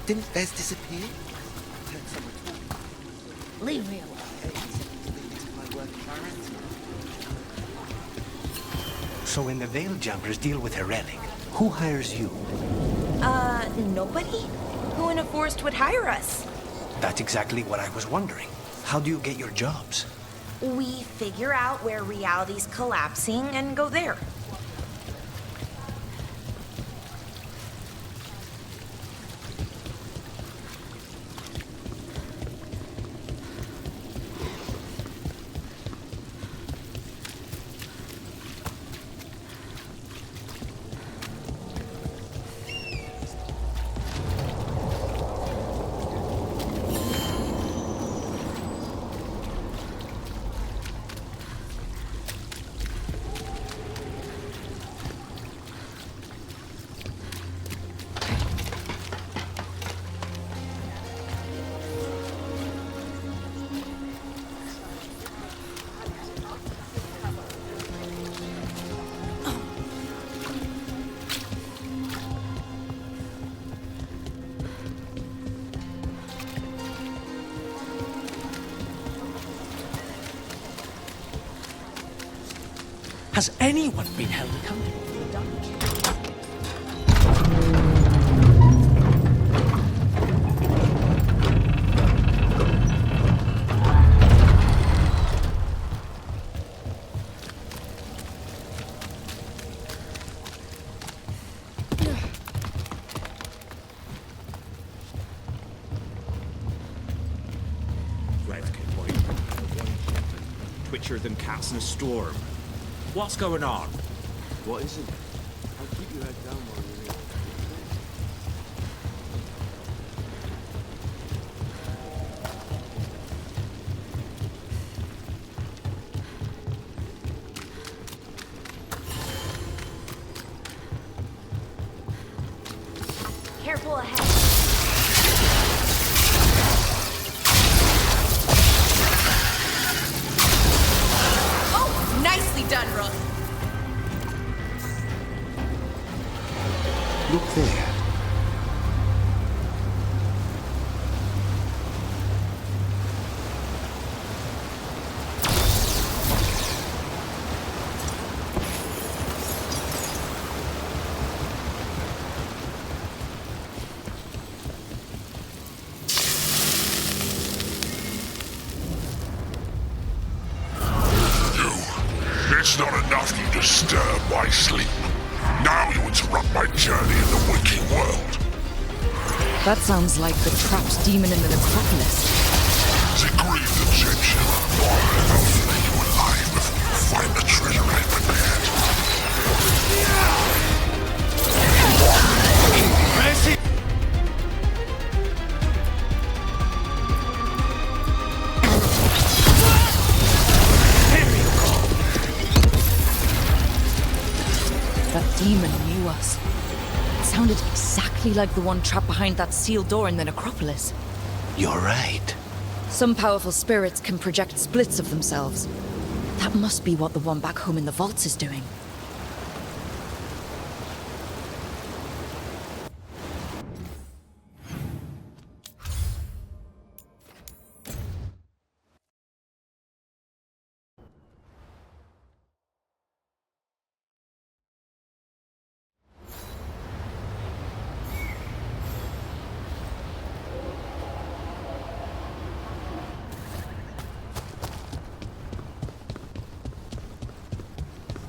Didn't Bez disappear? Leave me alone. So when the veil jumpers deal with a relic, who hires you? Nobody? Who in a forest would hire us? That's exactly what I was wondering. How do you get your jobs? We figure out where reality's collapsing and go there. Has anyone been held accountable? Twitcher than cats in a storm. What's going on? What is it? I'll keep your head down while you're here. Careful ahead. Nicely done, Rook. Look there. It's not enough you disturb my sleep. Now you interrupt my journey in the waking world. That sounds like the trapped demon in the necropolis. It's a grieved Egyptian. I'll flay you alive before you find the treasure I prepared. Mercy! That demon knew us. It sounded exactly like the one trapped behind that sealed door in the necropolis. You're right. Some powerful spirits can project splits of themselves. That must be what the one back home in the vaults is doing.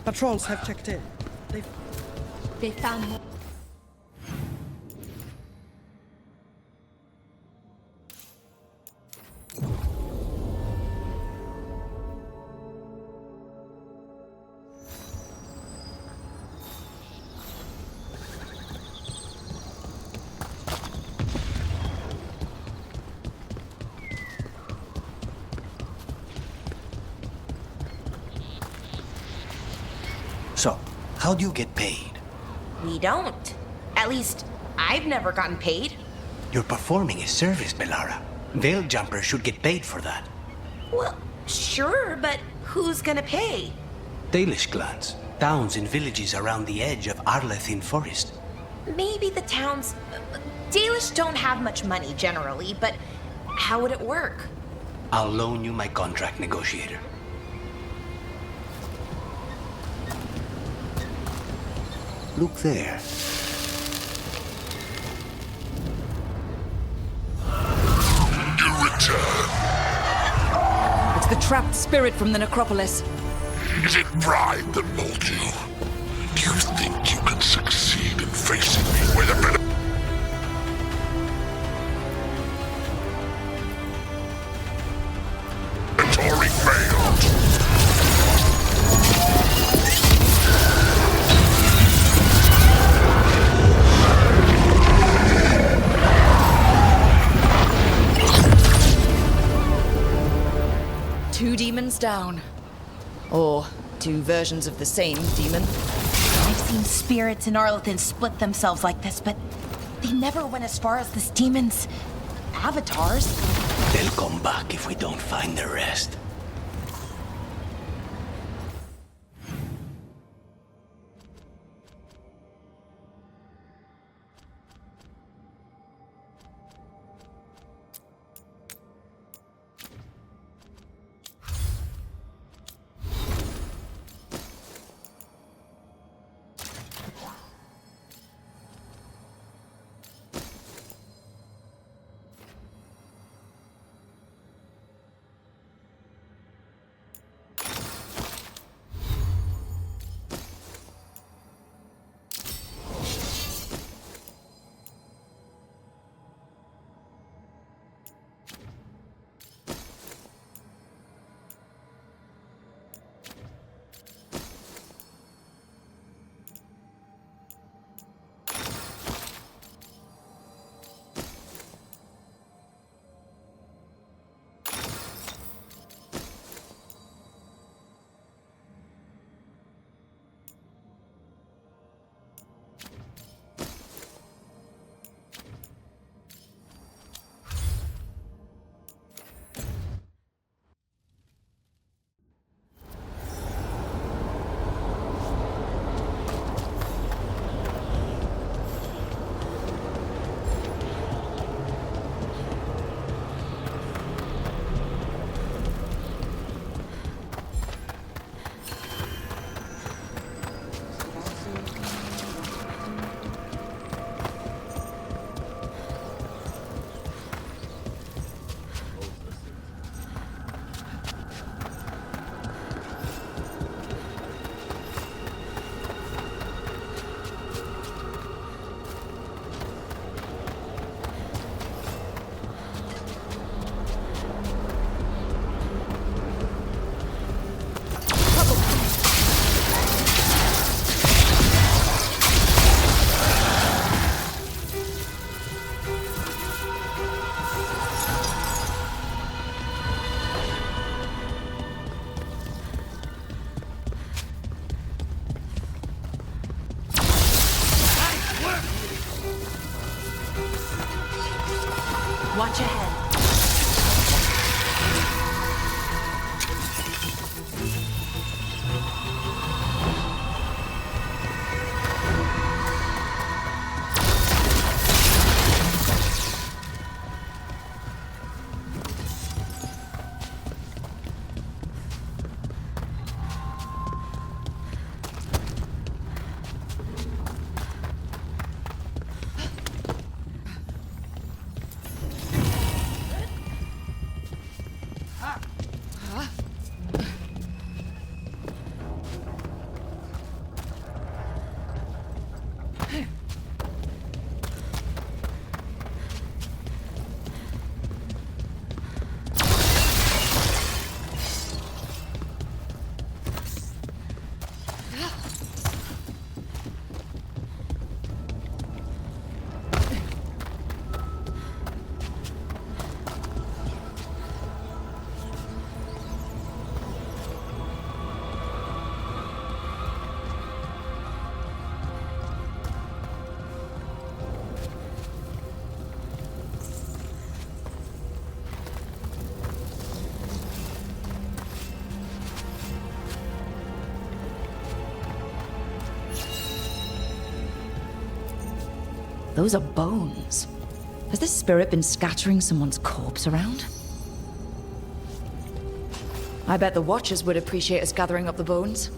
Patrols have checked in. They found more. So, how do you get paid? We don't. At least, I've never gotten paid. You're performing a service, Bellara. Veil jumpers should get paid for that. Well, sure, but who's gonna pay? Dalish clans, towns and villages around the edge of Arlethin Forest. Maybe the towns... Dalish don't have much money generally, but how would it work? I'll loan you my contract negotiator. Look there. You return. It's the trapped spirit from the necropolis. Is it pride that mold you? Do you think you can succeed in facing me with a bit of... Tory failed. Two demons down. Or two versions of the same demon. I've seen spirits in Arlethin split themselves like this, but they never went as far as this demon's avatars. They'll come back if we don't find the rest. Watch ahead. Those are bones. Has this spirit been scattering someone's corpse around? I bet the Watchers would appreciate us gathering up the bones.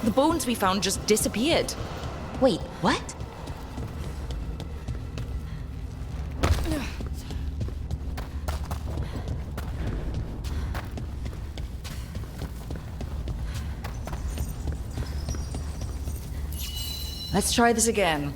The bones we found just disappeared. Wait, what? Let's try this again.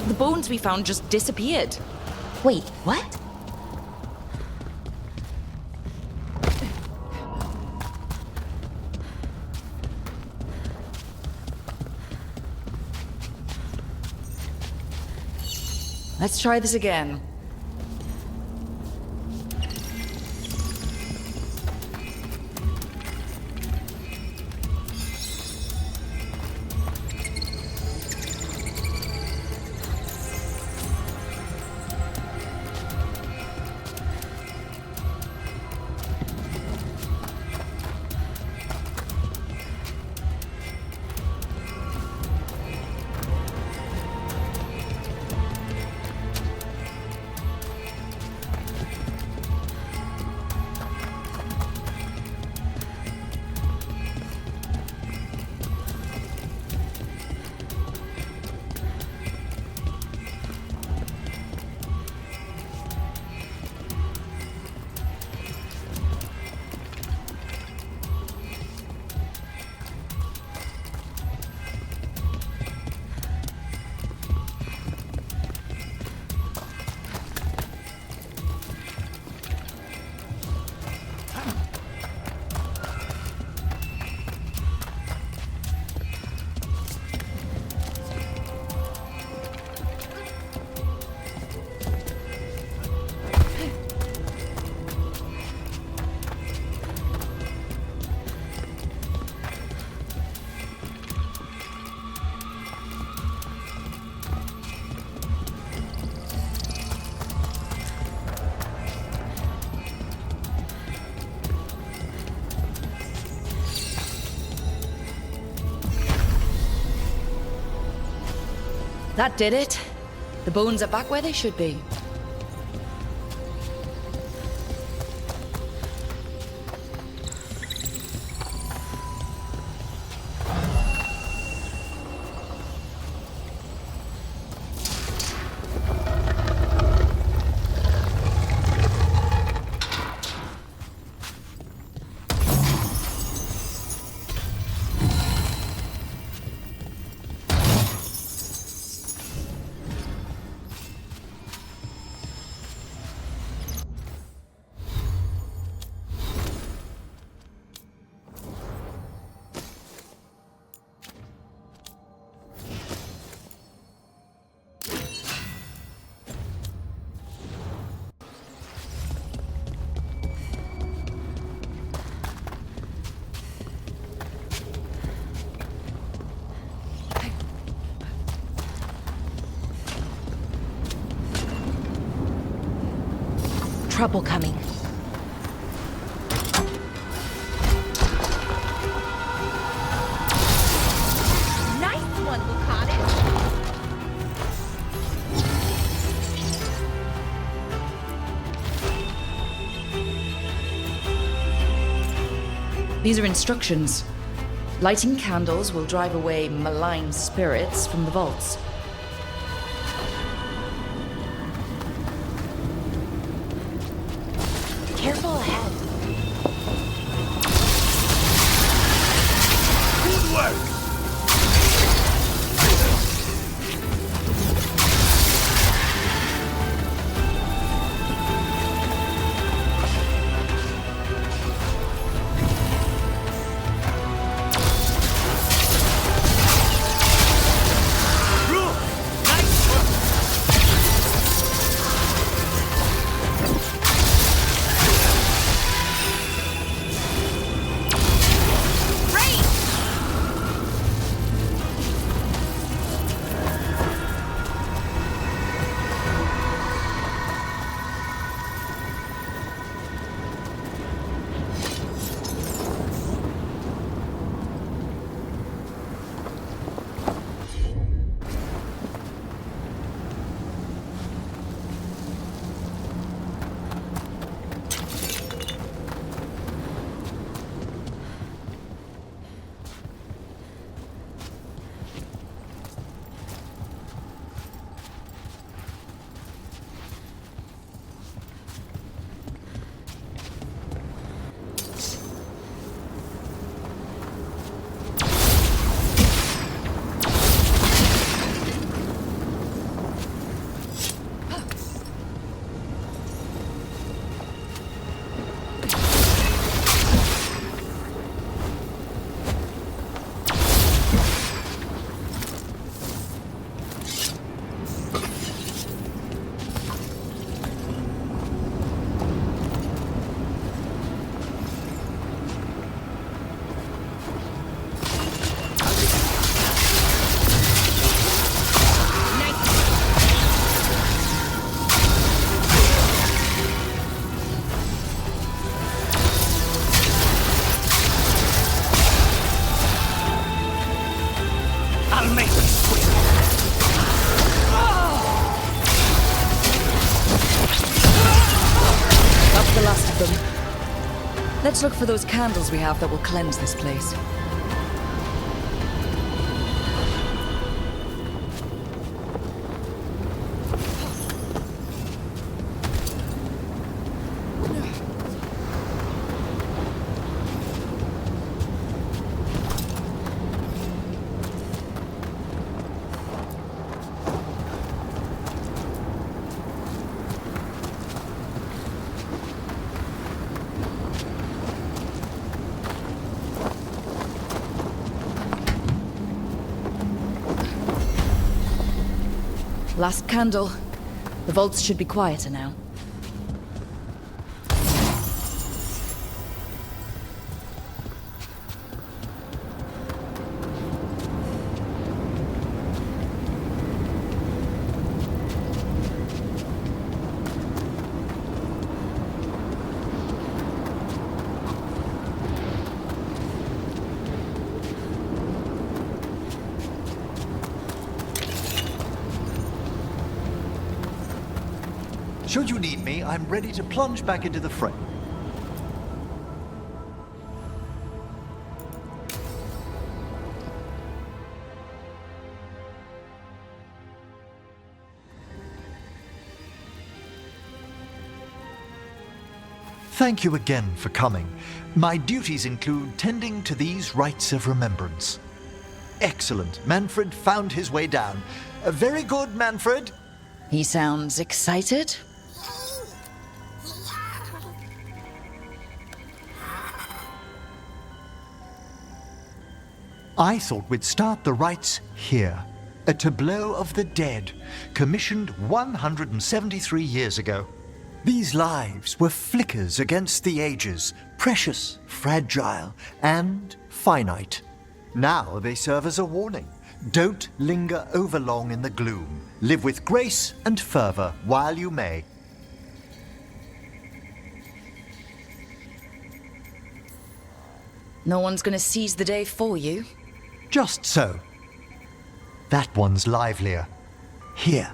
The bones we found just disappeared. Wait, what? Let's try this again. That did it. The bones are back where they should be. Trouble coming. Nice one, Lucas. These are instructions. Lighting candles will drive away malign spirits from the vaults. Careful ahead. Good work! Let's look for those candles we have that will cleanse this place. Last candle. The vaults should be quieter now. Should you need me, I'm ready to plunge back into the fray. Thank you again for coming. My duties include tending to these rites of remembrance. Excellent. Manfred found his way down. Very good, Manfred. He sounds excited. I thought we'd start the rites here. A tableau of the dead, commissioned 173 years ago. These lives were flickers against the ages, precious, fragile, and finite. Now they serve as a warning. Don't linger overlong in the gloom. Live with grace and fervor while you may. No one's gonna seize the day for you. Just so. That one's livelier. Here.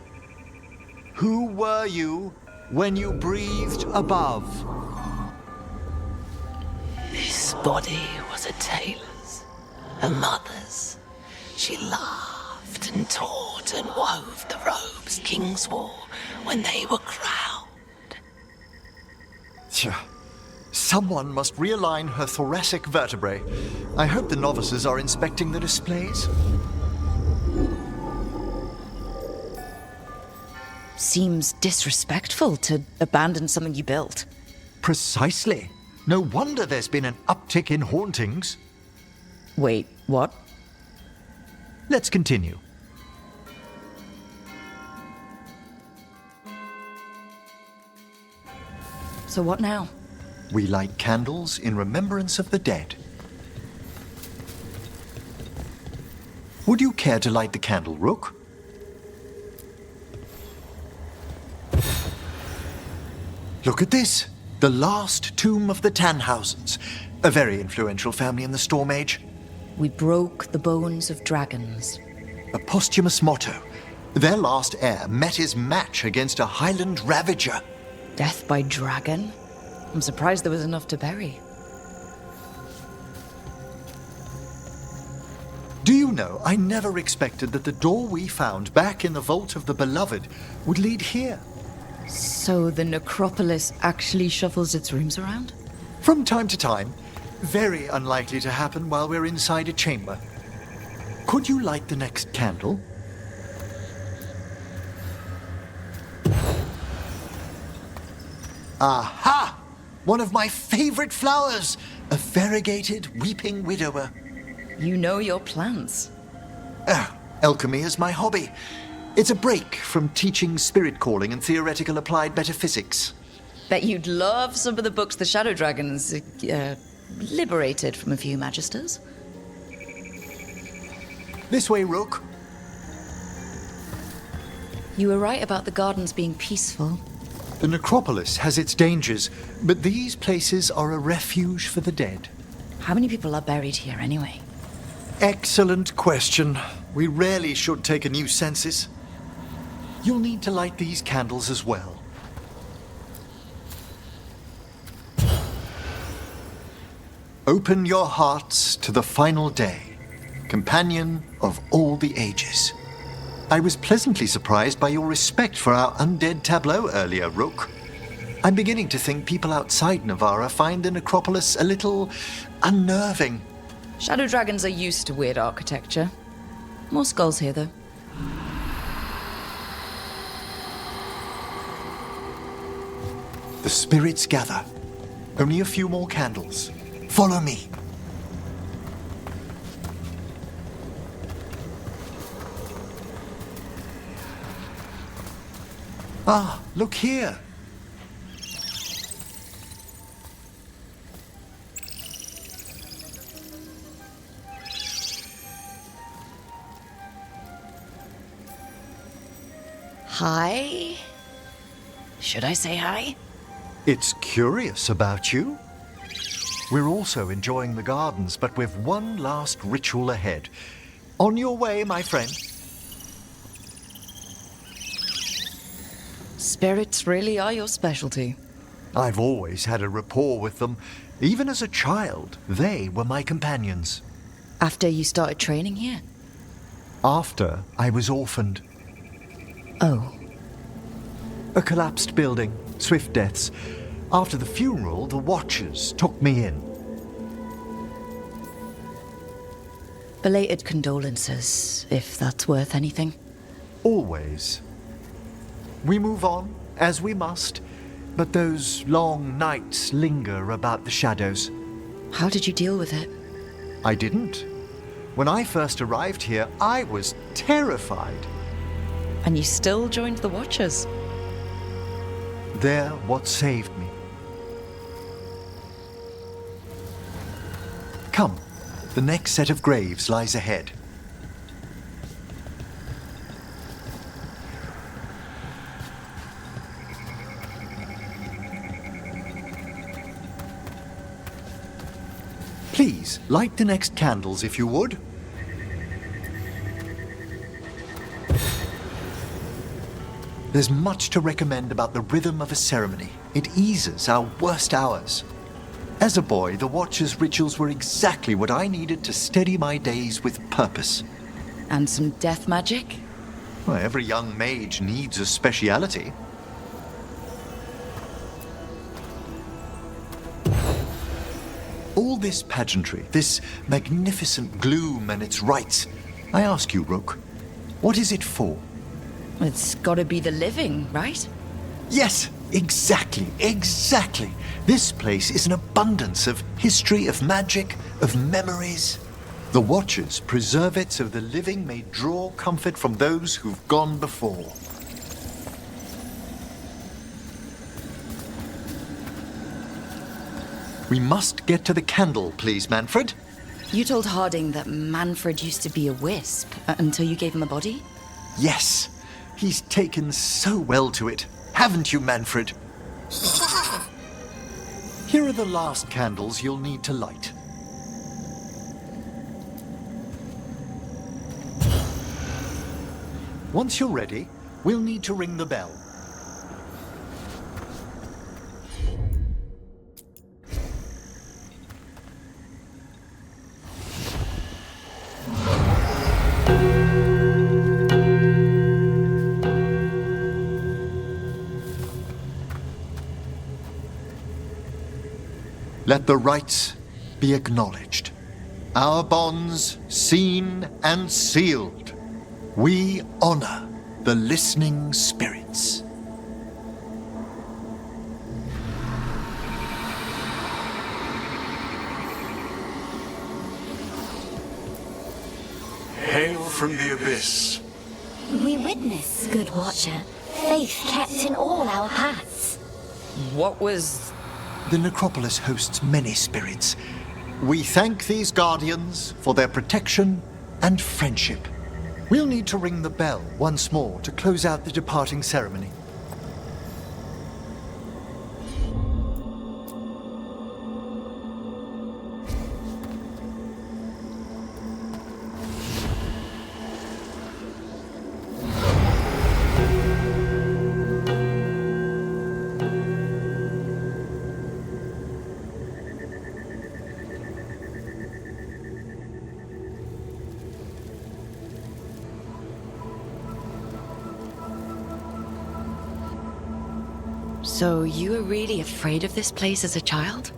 Who were you when you breathed above? This body was a tailor's, a mother's. She laughed and taught and wove the robes kings wore when they were crowned. Someone must realign her thoracic vertebrae. I hope the novices are inspecting the displays. Seems disrespectful to abandon something you built. Precisely. No wonder there's been an uptick in hauntings. Wait, what? Let's continue. So what now? We light candles in remembrance of the dead. Would you care to light the candle, Rook? Look at this. The last tomb of the Tannhausens. A very influential family in the Storm Age. We broke the bones of dragons. A posthumous motto. Their last heir met his match against a Highland Ravager. Death by dragon? I'm surprised there was enough to bury. Do you know, I never expected that the door we found back in the Vault of the Beloved would lead here. So the necropolis actually shuffles its rooms around? From time to time. Very unlikely to happen while we're inside a chamber. Could you light the next candle? Aha! One of my favorite flowers! A variegated weeping widower. You know your plants. Alchemy is my hobby. It's a break from teaching spirit calling and theoretical applied metaphysics. Bet you'd love some of the books the Shadow Dragons liberated from a few magisters. This way, Rook. You were right about the gardens being peaceful. The necropolis has its dangers, but these places are a refuge for the dead. How many people are buried here anyway? Excellent question. We rarely should take a new census. You'll need to light these candles as well. Open your hearts to the final day, companion of all the ages. I was pleasantly surprised by your respect for our undead tableau earlier, Rook. I'm beginning to think people outside Navarra find the necropolis a little unnerving. Shadow Dragons are used to weird architecture. More skulls here, though. The spirits gather. Only a few more candles. Follow me. Ah, look here. Hi? Should I say hi? It's curious about you. We're also enjoying the gardens, but with one last ritual ahead. On your way, my friend. Spirits really are your specialty. I've always had a rapport with them. Even as a child, they were my companions. After you started training here? After I was orphaned. Oh. A collapsed building, swift deaths. After the funeral, the Watchers took me in. Belated condolences, if that's worth anything. Always. We move on, as we must, but those long nights linger about the shadows. How did you deal with it? I didn't. When I first arrived here, I was terrified. And you still joined the Watchers? They're what saved me. Come, the next set of graves lies ahead. Please, light the next candles if you would. There's much to recommend about the rhythm of a ceremony. It eases our worst hours. As a boy, the Watcher's rituals were exactly what I needed to steady my days with purpose. And some death magic? Well, every young mage needs a speciality. All this pageantry, this magnificent gloom and its rites, I ask you, Rook, what is it for? It's gotta be the living, right? Yes, exactly. This place is an abundance of history, of magic, of memories. The Watchers preserve it so the living may draw comfort from those who've gone before. We must get to the candle, please, Manfred. You told Harding that Manfred used to be a wisp until you gave him a body? Yes, he's taken so well to it. Haven't you, Manfred? Here are the last candles you'll need to light. Once you're ready, we'll need to ring the bell. Let the rites be acknowledged. Our bonds seen and sealed. We honor the listening spirits. Hail from the abyss. We witness, good Watcher, faith kept in all our paths. What was... The necropolis hosts many spirits. We thank these guardians for their protection and friendship. We'll need to ring the bell once more to close out the departing ceremony. So you were really afraid of this place as a child?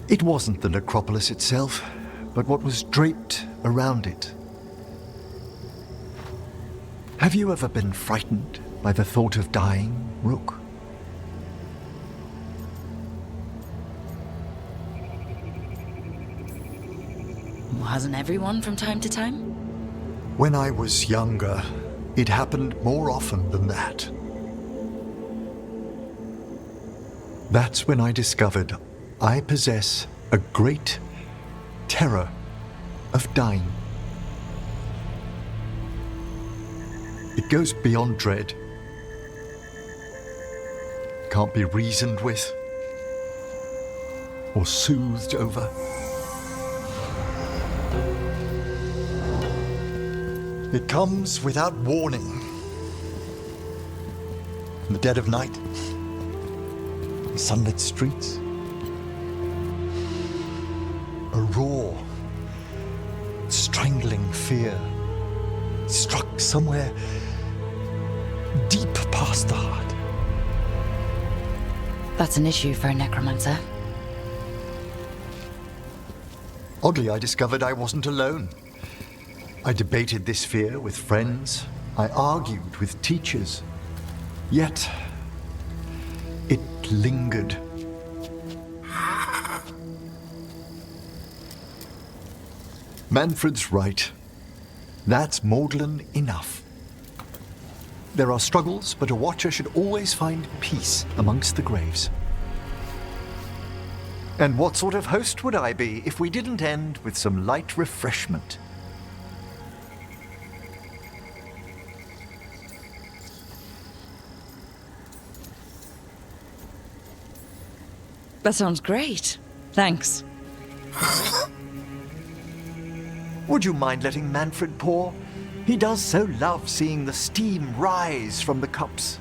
It wasn't the necropolis itself, but what was draped around it. Have you ever been frightened by the thought of dying, Rook? Hasn't everyone from time to time? When I was younger, it happened more often than that. That's when I discovered I possess a great terror of dying. It goes beyond dread. Can't be reasoned with or soothed over. It comes without warning. in the dead of night, sunlit streets. A raw, strangling fear struck somewhere deep past the heart. That's an issue for a necromancer. Oddly, I discovered I wasn't alone. I debated this fear with friends. I argued with teachers. Yet, it lingered. Manfred's right. That's maudlin enough. There are struggles, but a watcher should always find peace amongst the graves. And what sort of host would I be if we didn't end with some light refreshment? That sounds great. Thanks. Would you mind letting Manfred pour? He does so love seeing the steam rise from the cups.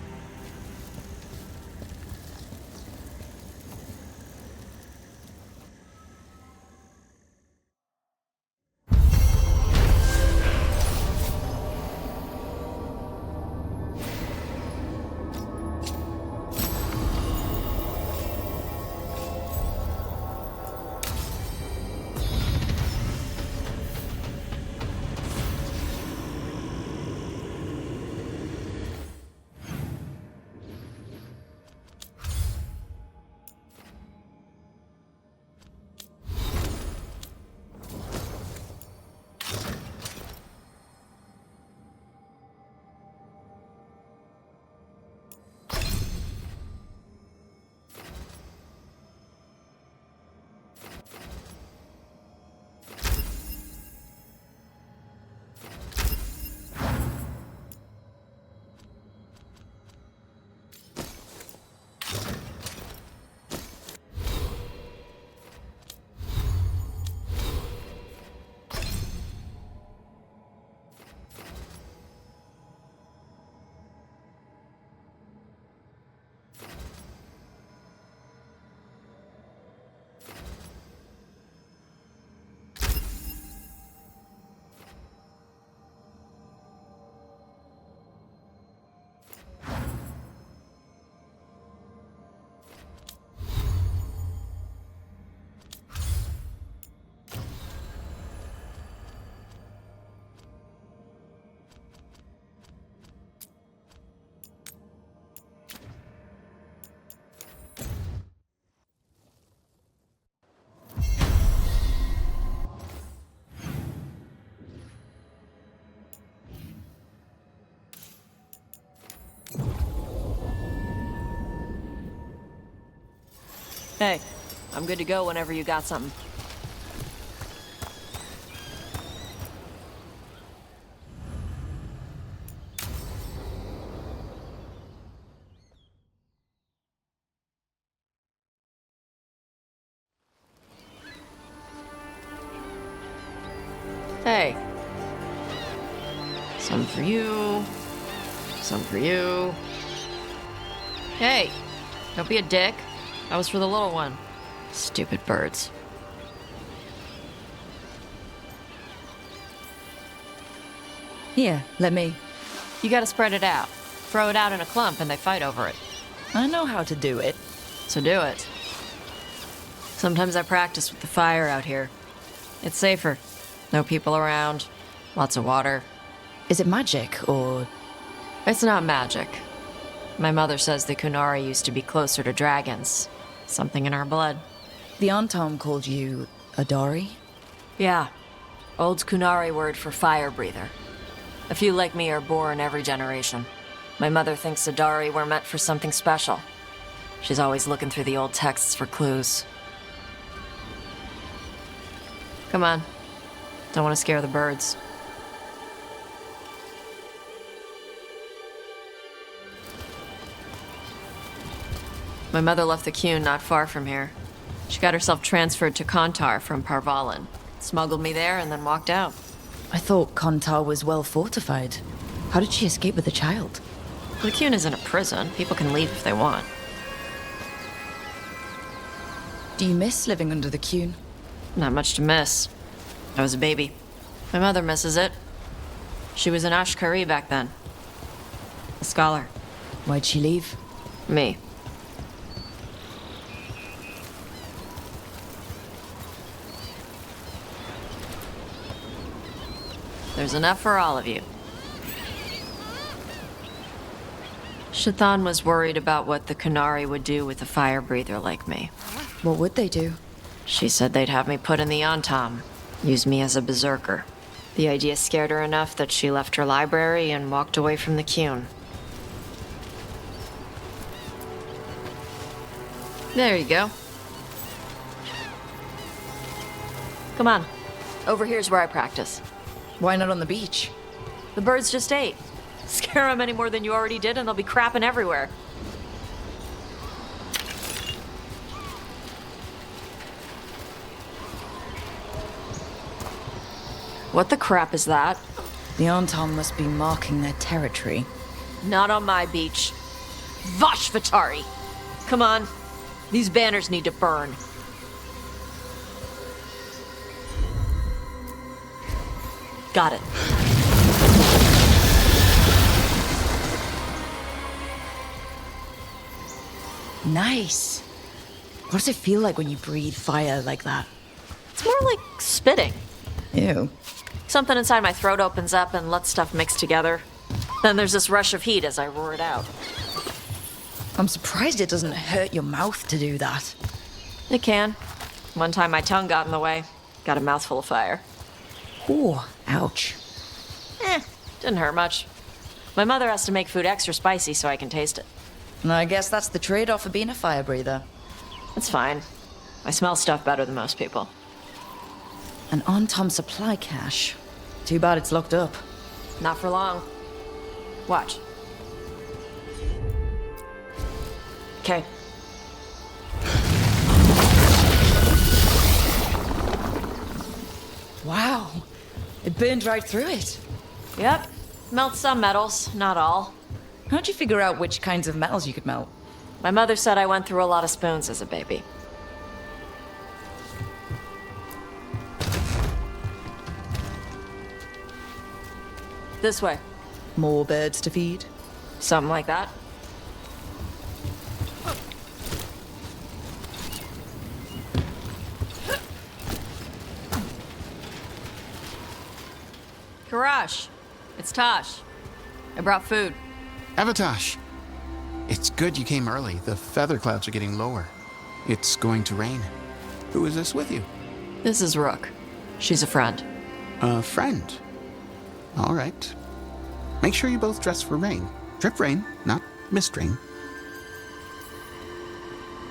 Hey, I'm good to go whenever you got something. Hey. Some for you. Some for you. Hey, don't be a dick. That was for the little one. Stupid birds. Here, let me. You gotta spread it out. Throw it out in a clump and they fight over it. I know how to do it. So do it. Sometimes I practice with the fire out here. It's safer. No people around. Lots of water. Is it magic, or...? It's not magic. My mother says the Kunari used to be closer to dragons. Something in our blood. The Antom called you a Dari? Yeah. Old Kunari word for fire breather. A few like me are born every generation. My mother thinks the Dari were meant for something special. She's always looking through the old texts for clues. Come on. Don't want to scare the birds. My mother left the Qun not far from here. She got herself transferred to Kontar from Parvalin. Smuggled me there and then walked out. I thought Kontar was well fortified. How did she escape with the child? The Kyun isn't a prison. People can leave if they want. Do you miss living under the Kyun? Not much to miss. I was a baby. My mother misses it. She was an Ashkari back then. A scholar. Why'd she leave? Me. There's enough for all of you. Shathan was worried about what the Kunari would do with a fire breather like me. What would they do? She said they'd have me put in the Antam, use me as a berserker. The idea scared her enough that she left her library and walked away from the Kyun. There you go. Come on. Over here's where I practice. Why not on the beach? The birds just ate. Scare them any more than you already did and they'll be crapping everywhere. What the crap is that? The Anton must be marking their territory. Not on my beach. Vosh Vatari! Come on. These banners need to burn. Got it. Nice. What does it feel like when you breathe fire like that? It's more like spitting. Ew. Something inside my throat opens up and lets stuff mix together. Then there's this rush of heat as I roar it out. I'm surprised it doesn't hurt your mouth to do that. It can. One time my tongue got in the way. Got a mouthful of fire. Ooh, ouch. Didn't hurt much. My mother has to make food extra spicy so I can taste it. I guess that's the trade-off of being a fire breather. It's fine. I smell stuff better than most people. An on-tom supply cache. Too bad it's locked up. Not for long. Watch. Okay. Wow. It burned right through it. Yep. Melt some metals, not all. How'd you figure out which kinds of metals you could melt? My mother said I went through a lot of spoons as a baby. This way. More birds to feed? Something like that. Karash, it's Tosh. I brought food. Avatosh, it's good you came early. The feather clouds are getting lower. It's going to rain. Who is this with you? This is Rook. She's a friend. A friend? All right. Make sure you both dress for rain. Drip rain, not mist rain.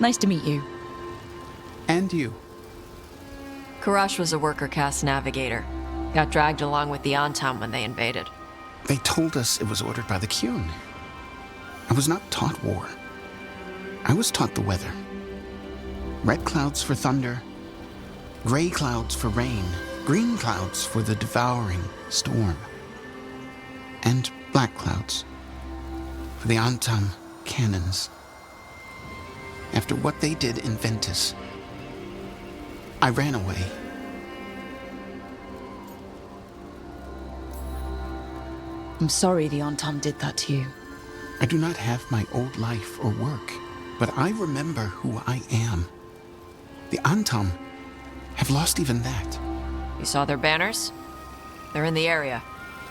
Nice to meet you. And you. Karash was a worker caste navigator. Got dragged along with the Antam when they invaded. They told us it was ordered by the Kyun. I was not taught war. I was taught the weather. Red clouds for thunder, gray clouds for rain, green clouds for the devouring storm, and black clouds for the Antam cannons. After what they did in Ventus, I ran away. I'm sorry the Antom did that to you. I do not have my old life or work, but I remember who I am. The Antam have lost even that. You saw their banners? They're in the area.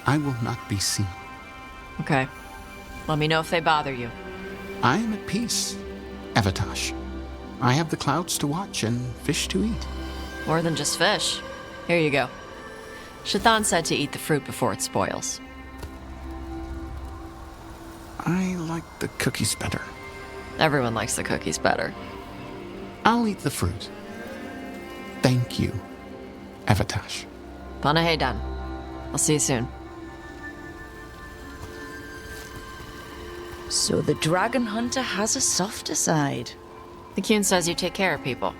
I will not be seen. Okay. Let me know if they bother you. I am at peace, Avatosh. I have the clouds to watch and fish to eat. More than just fish. Here you go. Shathan said to eat the fruit before it spoils. I like the cookies better. Everyone likes the cookies better. I'll eat the fruit. Thank you, Avatosh. Panahedan. I'll see you soon. So the dragon hunter has a softer side. The Kyun says you take care of people.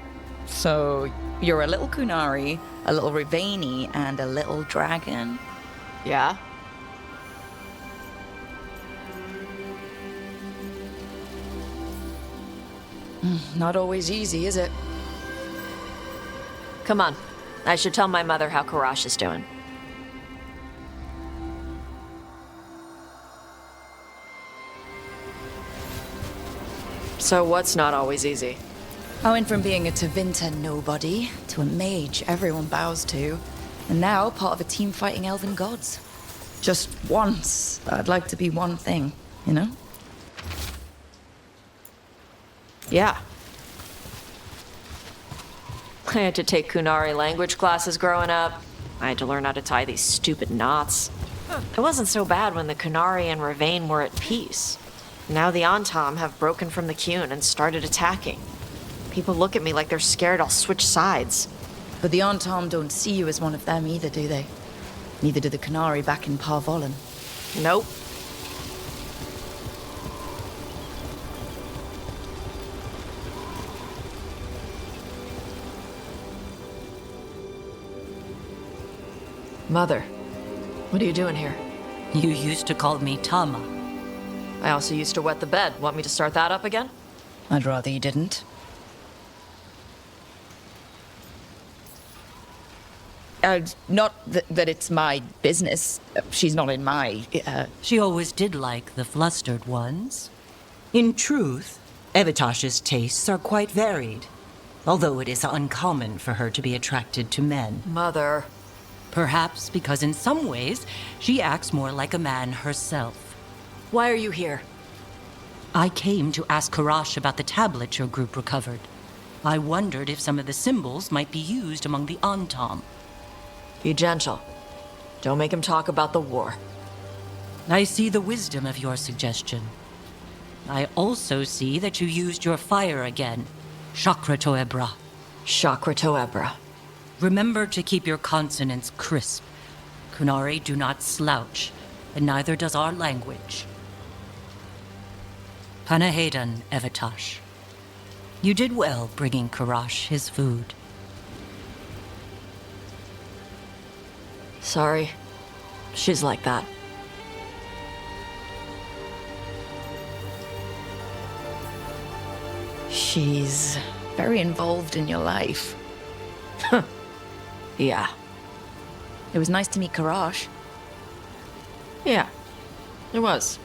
So you're a little Kunari, a little Rivani, and a little dragon? Yeah? Not always easy, is it? Come on. I should tell my mother how Karash is doing. So what's not always easy? I went from being a Tevinter nobody to a mage everyone bows to, and now part of a team fighting elven gods. Just once, I'd like to be one thing, you know? Yeah. I had to take Kunari language classes growing up. I had to learn how to tie these stupid knots. It wasn't so bad when the Kunari and Ravain were at peace. Now the Antam have broken from the Qun and started attacking. People look at me like they're scared I'll switch sides. But the Antam don't see you as one of them either, do they? Neither do the Kunari back in Parvolan. Nope. Mother, what are you doing here? You used to call me Tama. I also used to wet the bed. Want me to start that up again? I'd rather you didn't. Not that it's my business. She's not in my... She always did like the flustered ones. In truth, Evitash's tastes are quite varied, although it is uncommon for her to be attracted to men. Mother. Perhaps because in some ways, she acts more like a man herself. Why are you here? I came to ask Karash about the tablet your group recovered. I wondered if some of the symbols might be used among the Antam. Be gentle. Don't make him talk about the war. I see the wisdom of your suggestion. I also see that you used your fire again. Chakra Toebra. Chakra Toebra. Remember to keep your consonants crisp. Kunari do not slouch, and neither does our language. Panahedan, Evitash. You did well bringing Karash his food. Sorry. She's like that. She's very involved in your life. Yeah. It was nice to meet Karash. Yeah, it was.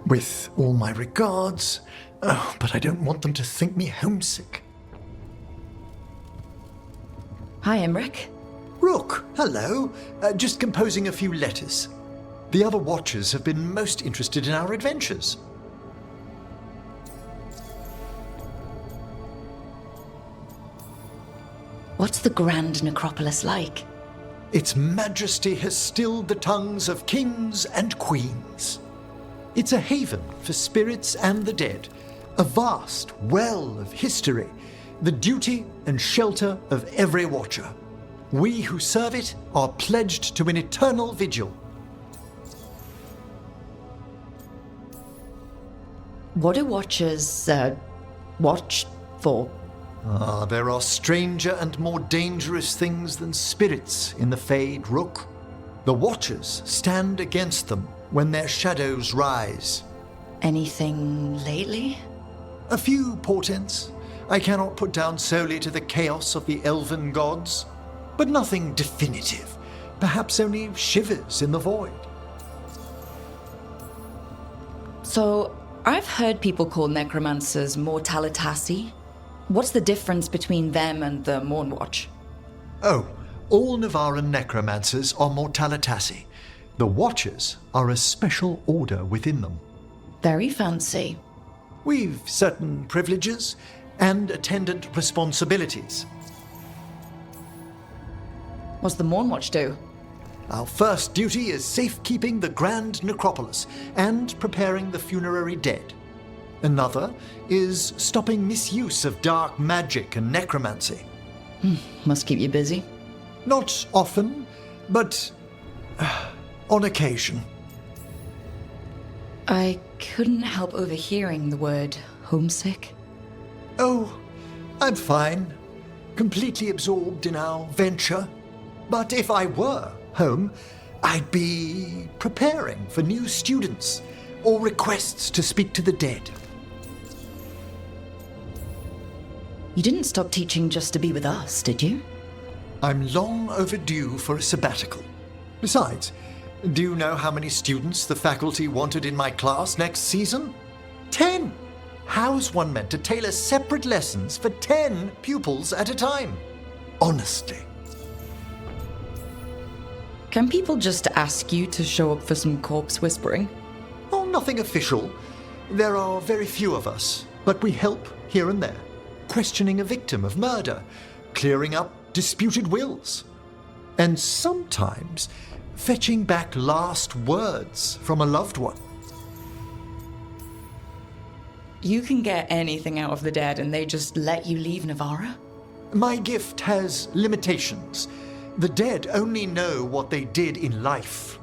With all my regards, but I don't want them to think me homesick. Hi, Emmrik. Rook, hello. Just composing a few letters. The other Watchers have been most interested in our adventures. What's the Grand Necropolis like? Its majesty has stilled the tongues of kings and queens. It's a haven for spirits and the dead, a vast well of history, the duty and shelter of every watcher. We who serve it are pledged to an eternal vigil. What do watchers, watch for? There are stranger and more dangerous things than spirits in the Fade Rook. The Watchers stand against them when their shadows rise. Anything lately? A few portents I cannot put down solely to the chaos of the elven gods, but nothing definitive. Perhaps only shivers in the void. So, I've heard people call necromancers mortalitasi. What's the difference between them and the Mournwatch? Oh, all Navaran necromancers are mortalitasi. The Watchers are a special order within them. Very fancy. We've certain privileges and attendant responsibilities. What's the Mournwatch do? Our first duty is safekeeping the Grand Necropolis and preparing the funerary dead. Another is stopping misuse of dark magic and necromancy. Must keep you busy. Not often, but on occasion. I couldn't help overhearing the word homesick. Oh, I'm fine. Completely absorbed in our venture. But if I were home, I'd be preparing for new students or requests to speak to the dead. You didn't stop teaching just to be with us, did you? I'm long overdue for a sabbatical. Besides, do you know how many students the faculty wanted in my class next season? 10! How's one meant to tailor separate lessons for 10 pupils at a time? Honestly. Can people just ask you to show up for some corpse whispering? Oh, nothing official. There are very few of us, but we help here and there. Questioning a victim of murder, clearing up disputed wills, and sometimes fetching back last words from a loved one. You can get anything out of the dead and they just let you leave Navarra? My gift has limitations. The dead only know what they did in life.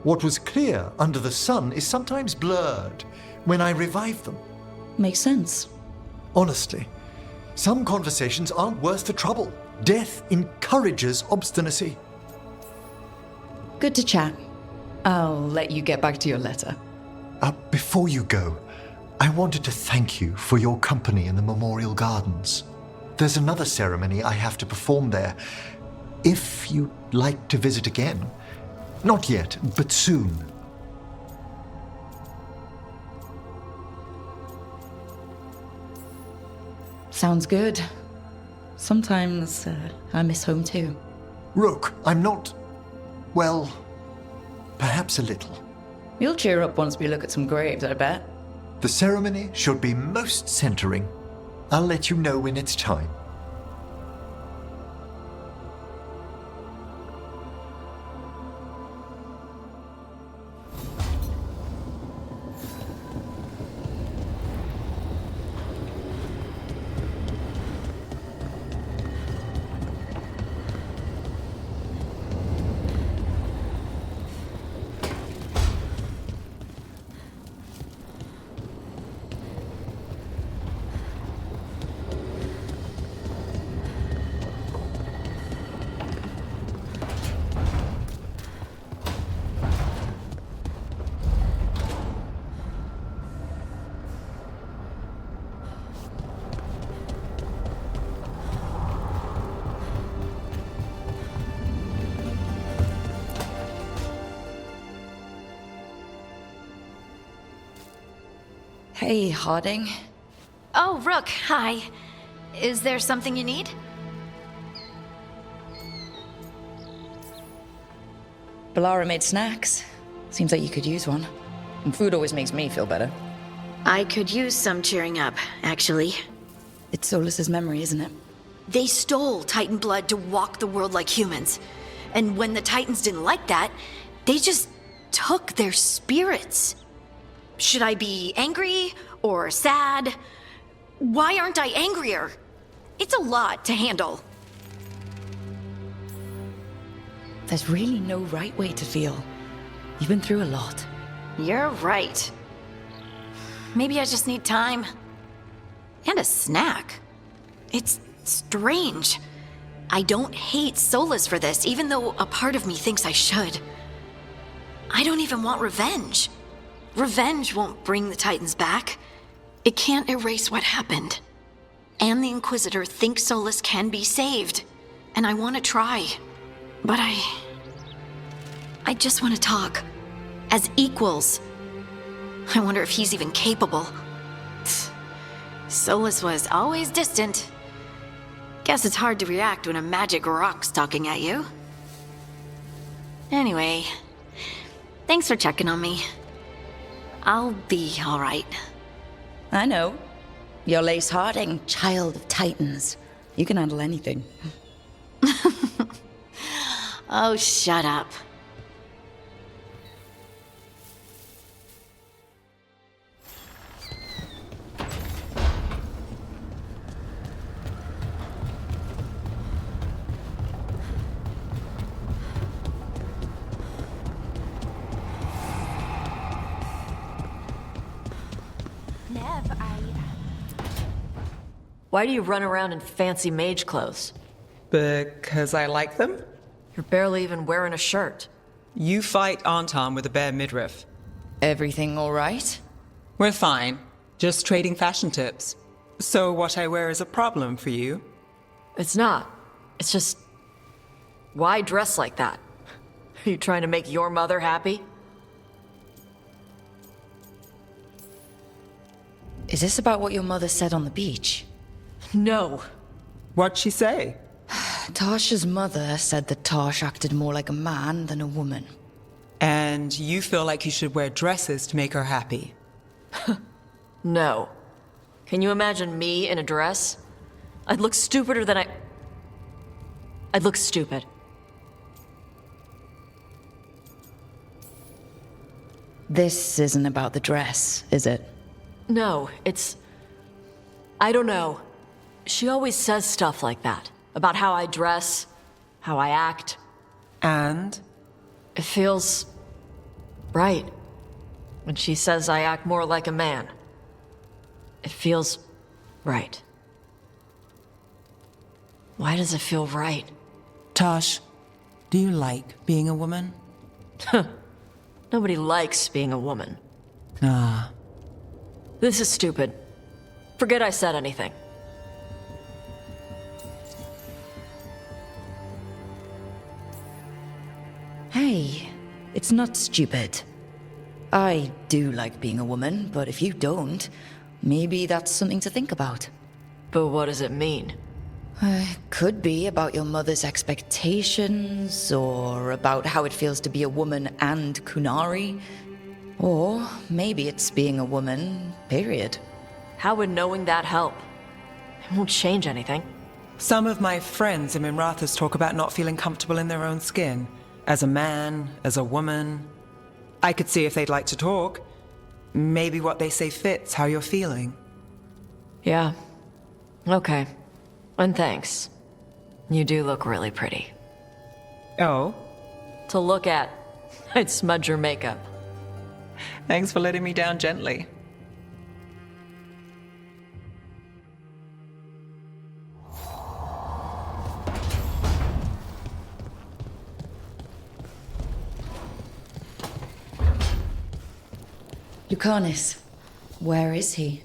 What was clear under the sun is sometimes blurred when I revive them. Makes sense. Honestly, some conversations aren't worth the trouble. Death encourages obstinacy. Good to chat. I'll let you get back to your letter. Before you go, I wanted to thank you for your company in the Memorial Gardens. There's another ceremony I have to perform there. If you'd like to visit again. Not yet, but soon. Sounds good. Sometimes I miss home too. Rook, I'm not... well, perhaps a little. You'll cheer up once we look at some graves, I bet. The ceremony should be most centering. I'll let you know when it's time. Hey, Harding. Oh, Rook, hi. Is there something you need? Balara made snacks. Seems like you could use one. And food always makes me feel better. I could use some cheering up, actually. It's Solus's memory, isn't it? They stole Titan blood to walk the world like humans. And when the Titans didn't like that, they just took their spirits. Should I be angry or sad? Why aren't I angrier? It's a lot to handle. There's really no right way to feel. You've been through a lot. You're right. Maybe I just need time. And a snack. It's strange. I don't hate Solus for this, even though a part of me thinks I should. I don't even want revenge. Revenge won't bring the Titans back. It can't erase what happened. And the Inquisitor thinks Solus can be saved. And I want to try. But I just want to talk. As equals. I wonder if he's even capable. Solus was always distant. Guess it's hard to react when a magic rock's talking at you. Anyway, thanks for checking on me. I'll be all right. I know. You're Lace Harding, child of Titans. You can handle anything. Oh, shut up. Why do you run around in fancy mage clothes? Because I like them? You're barely even wearing a shirt. You fight Anton with a bare midriff. Everything all right? We're fine. Just trading fashion tips. So what I wear is a problem for you? It's not. It's just... Why dress like that? Are you trying to make your mother happy? Is this about what your mother said on the beach? No. What'd she say? Tasha's mother said that Tash acted more like a man than a woman. And you feel like you should wear dresses to make her happy? No. Can you imagine me in a dress? I'd look stupider than I'd look stupid. This isn't about the dress, is it? No, it's... I don't know. She always says stuff like that. About how I dress, how I act. And? It feels... right. When she says I act more like a man. It feels... right. Why does it feel right? Tosh, do you like being a woman? Nobody likes being a woman. Ah. This is stupid. Forget I said anything. Hey, it's not stupid. I do like being a woman, but if you don't, maybe that's something to think about. But what does it mean? Could be about your mother's expectations, or about how it feels to be a woman and Kunari. Or maybe it's being a woman, period. How would knowing that help? It won't change anything. Some of my friends in Minrathous talk about not feeling comfortable in their own skin. As a man, as a woman. I could see if they'd like to talk. Maybe what they say fits how you're feeling. Yeah. Okay. And thanks. You do look really pretty. Oh? To look at, I'd smudge your makeup. Thanks for letting me down gently. Lucanus, where is he?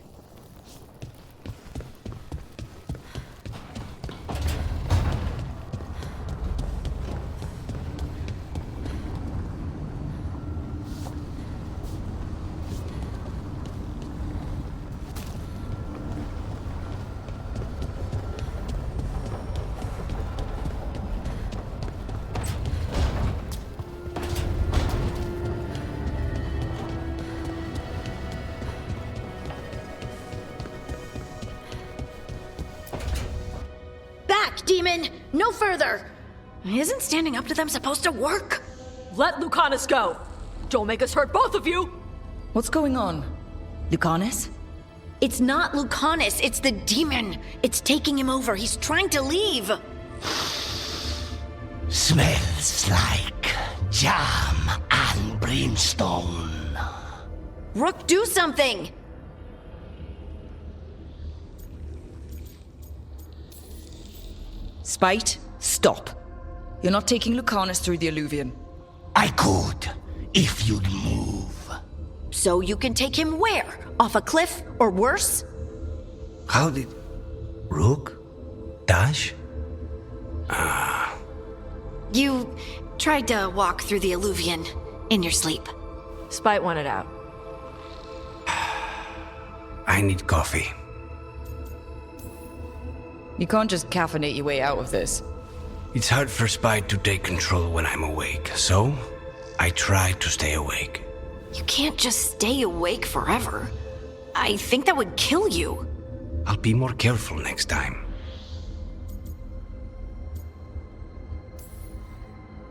demon! No further! Isn't standing up to them supposed to work? Let Lucanus go! Don't make us hurt both of you! What's going on? Lucanus? It's not Lucanus, it's the demon. It's taking him over. He's trying to leave. Smells like jam and brimstone. Rook, do something! Spite, stop. You're not taking Lucanus through the Alluvion. I could, if you'd move. So you can take him where? Off a cliff, or worse? How did... Rook? Dash? You tried to walk through the Alluvion in your sleep. Spite wanted out. I need coffee. You can't just caffeinate your way out of this. It's hard for Spite to take control when I'm awake, so I try to stay awake. You can't just stay awake forever. I think that would kill you. I'll be more careful next time.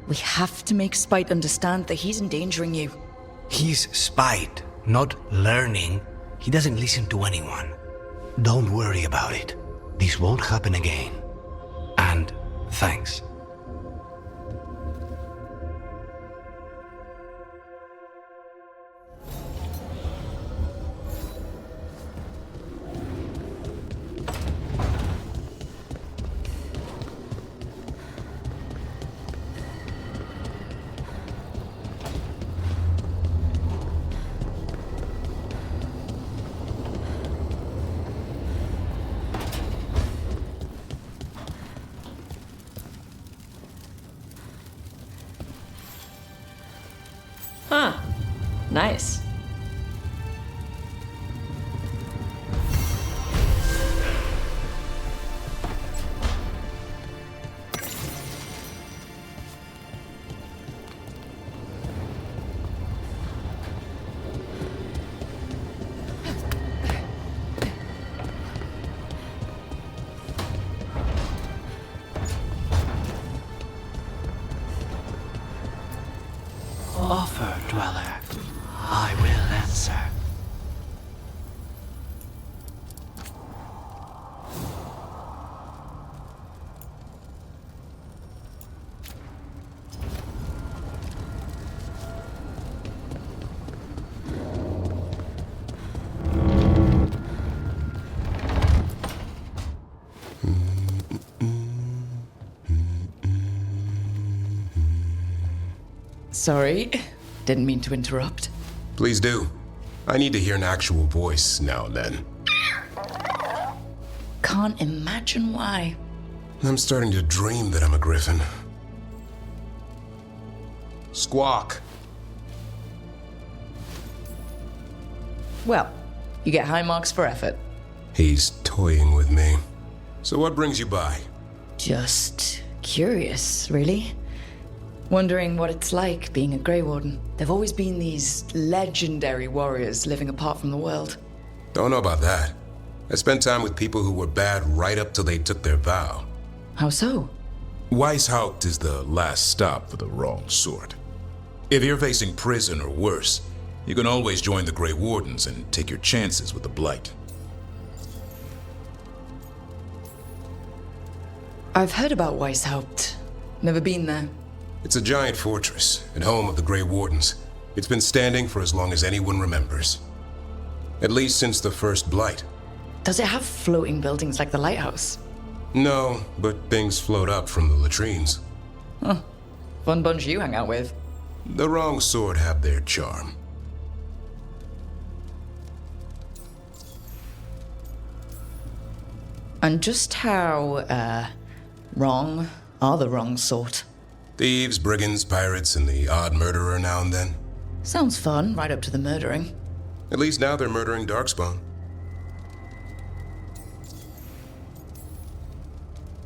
We have to make Spite understand that he's endangering you. He's Spite, not learning. He doesn't listen to anyone. Don't worry about it. This won't happen again. And thanks. Huh. Nice. Offer, Dweller. I will answer. Sorry, didn't mean to interrupt. Please do. I need to hear an actual voice now and then. Can't imagine why. I'm starting to dream that I'm a griffin. Squawk. Well, you get high marks for effort. He's toying with me. So what brings you by? Just curious, really. Wondering what it's like being a Grey Warden. There've always been these legendary warriors living apart from the world. Don't know about that. I spent time with people who were bad right up till they took their vow. How so? Weishaupt is the last stop for the wrong sort. If you're facing prison or worse, you can always join the Grey Wardens and take your chances with the Blight. I've heard about Weishaupt. Never been there. It's a giant fortress and home of the Grey Wardens. It's been standing for as long as anyone remembers. At least since the first Blight. Does it have floating buildings like the lighthouse? No, but things float up from the latrines. Huh. Fun bunch you hang out with. The wrong sort have their charm. And just how, wrong are the wrong sort? Thieves, brigands, pirates, and the odd murderer now and then. Sounds fun, right up to the murdering. At least now they're murdering Darkspawn.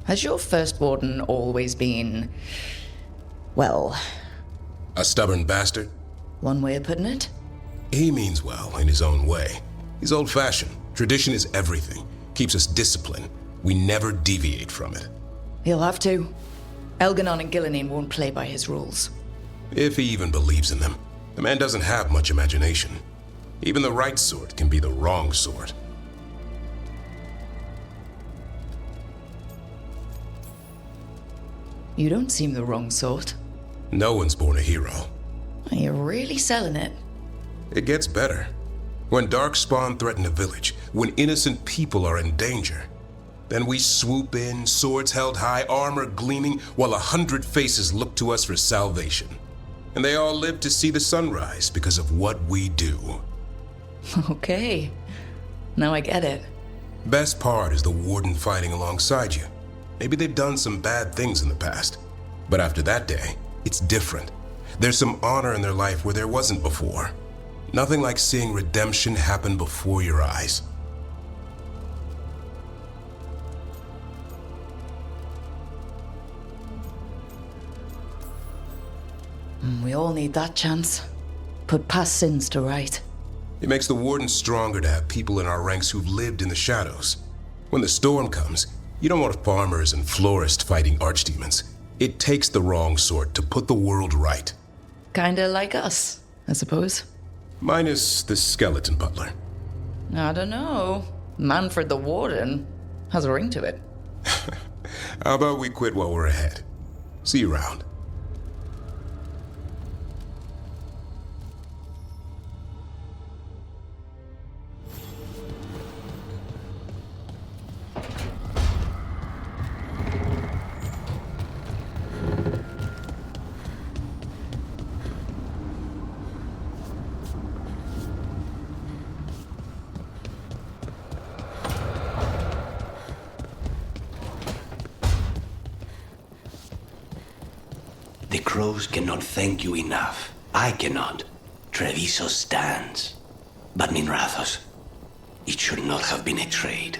Has your first warden always been, well... A stubborn bastard? One way of putting it? He means well in his own way. He's old-fashioned. Tradition is everything. Keeps us disciplined. We never deviate from it. He'll have to. Elganon and Gillenine won't play by his rules. If he even believes in them. The man doesn't have much imagination. Even the right sort can be the wrong sort. You don't seem the wrong sort. No one's born a hero. You're really selling it. It gets better. When Darkspawn threaten a village, when innocent people are in danger, then we swoop in, swords held high, armor gleaming, while 100 faces look to us for salvation. And they all live to see the sunrise because of what we do. Okay. Now I get it. Best part is the Warden fighting alongside you. Maybe they've done some bad things in the past. But after that day, it's different. There's some honor in their life where there wasn't before. Nothing like seeing redemption happen before your eyes. We all need that chance. Put past sins to right. It makes the Warden stronger to have people in our ranks who've lived in the shadows. When the storm comes, you don't want farmers and florists fighting archdemons. It takes the wrong sort to put the world right. Kinda like us, I suppose. Minus the skeleton butler. I don't know. Manfred the Warden has a ring to it. How about we quit while we're ahead? See you around. The crows cannot thank you enough. I cannot. Treviso stands. But Minrathos, it should not have been a trade.